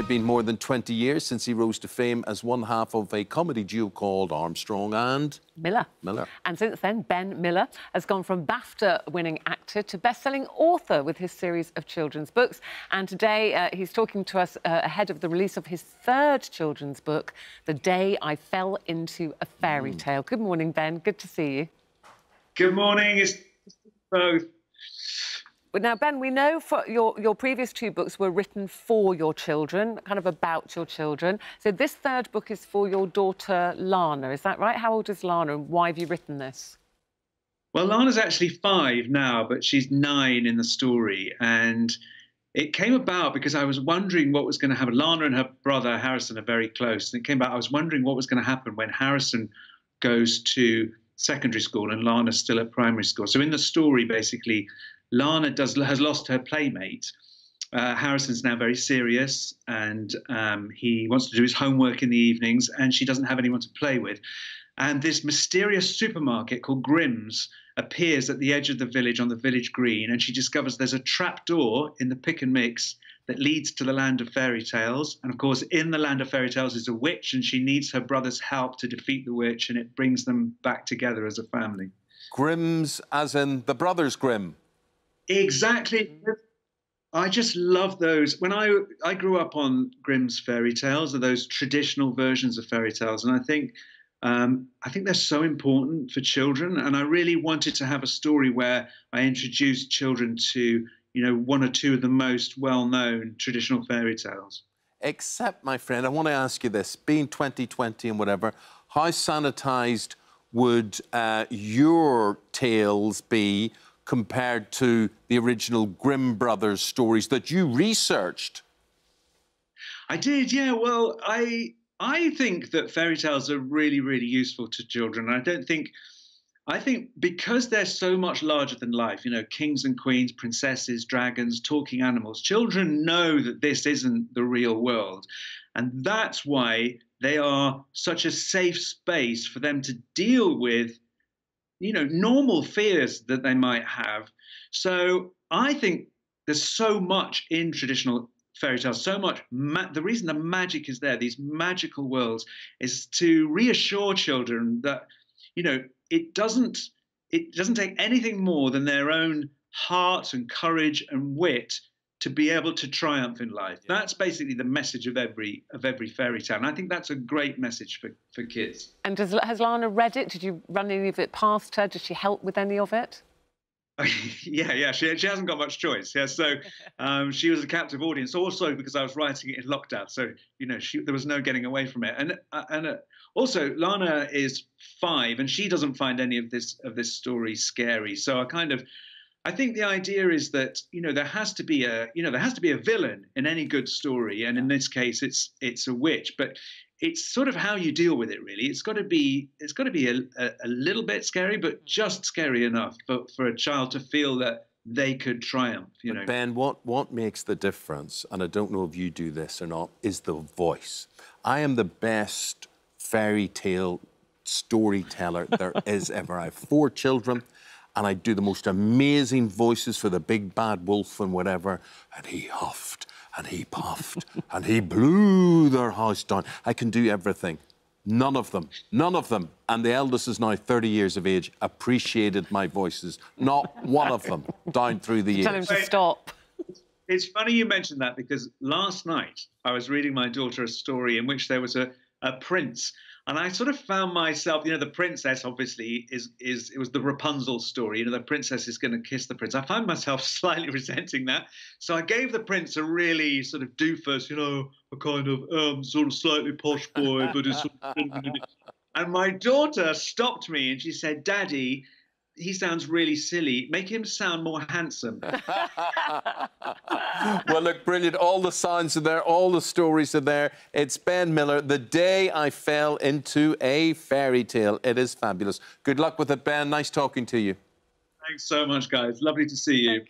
now been more than 20 years since he rose to fame as one half of a comedy duo called Armstrong and Miller. And since then, Ben Miller has gone from BAFTA-winning actor to best-selling author with his series of children's books. And today, he's talking to us ahead of the release of his third children's book, The Day I Fell Into a Fairy Tale. Good morning, Ben. Good to see you. Good morning. It's both. But now, Ben, we know your previous two books were written for your children, kind of about your children. So this third book is for your daughter, Lana. Is that right? How old is Lana and why have you written this? Well, Lana's actually 5 now, but she's 9 in the story. And it came about because I was wondering what was going to happen. Lana and her brother, Harrison, are very close. And it came about, I was wondering what was going to happen when Harrison goes to secondary school and Lana's still at primary school. So in the story, basically, Lana has lost her playmate. Harrison's now very serious and he wants to do his homework in the evenings and she doesn't have anyone to play with. And this mysterious supermarket called Grimm's appears at the edge of the village on the village green, and she discovers there's a trap door in the pick and mix that leads to the land of fairy tales. And of course, in the land of fairy tales is a witch and she needs her brother's help to defeat the witch, and it brings them back together as a family. Grimm's as in the Brothers Grimm? Exactly. I just love those. When I grew up on Grimm's fairy tales, or those traditional versions of fairy tales, and I think they're so important for children. And I really wanted to have a story where I introduced children to, you know, one or two of the most well-known traditional fairy tales. Except, my friend, I want to ask you this: being 2020 and whatever, how sanitised would your tales be compared to the original Grimm Brothers stories that you researched? I did, yeah. Well, I think that fairy tales are really, really useful to children. I think because they're so much larger than life, you know, kings and queens, princesses, dragons, talking animals, children know that this isn't the real world. And that's why they are such a safe space for them to deal with, you know, normal fears that they might have. So I think there's so much in traditional fairy tales, so much. The reason the magic is there, these magical worlds, is to reassure children that, you know, it doesn't take anything more than their own heart and courage and wit to be able to triumph in life. Yeah. That's basically the message of every fairy tale. And I think that's a great message for kids. And has Lana read it? Did you run any of it past her? Did she help with any of it? Yeah. She hasn't got much choice. Yeah, so she was a captive audience. Also because I was writing it in lockdown, so you know there was no getting away from it. And also Lana is 5, and she doesn't find any of this story scary. So I think the idea is that, you know, there has to be a villain in any good story, and in this case, it's a witch. But it's sort of how you deal with it, really. It's got to be a little bit scary, but just scary enough for a child to feel that they could triumph. You know, Ben, what makes the difference? And I don't know if you do this or not. Is the voice. I am the best fairy tale storyteller there is ever. I have 4 children. And I do the most amazing voices for the big bad wolf and whatever. And he huffed and he puffed and he blew their house down. I can do everything. None of them, and the eldest is now 30 years of age, appreciated my voices. Not one of them down through the years. Tell him to stop. It's funny you mentioned that, because last night I was reading my daughter a story in which there was a prince. And I sort of found myself, you know, the princess obviously it was the Rapunzel story. You know, the princess is going to kiss the prince. I found myself slightly resenting that. So I gave the prince a really sort of doofus, you know, a kind of sort of slightly posh boy, but it's sort of... And my daughter stopped me and she said, "Daddy, he sounds really silly. Make him sound more handsome." Well, look, brilliant. All the sounds are there. All the stories are there. It's Ben Miller, The Day I Fell Into a Fairy Tale. It is fabulous. Good luck with it, Ben. Nice talking to you. Thanks so much, guys. Lovely to see you.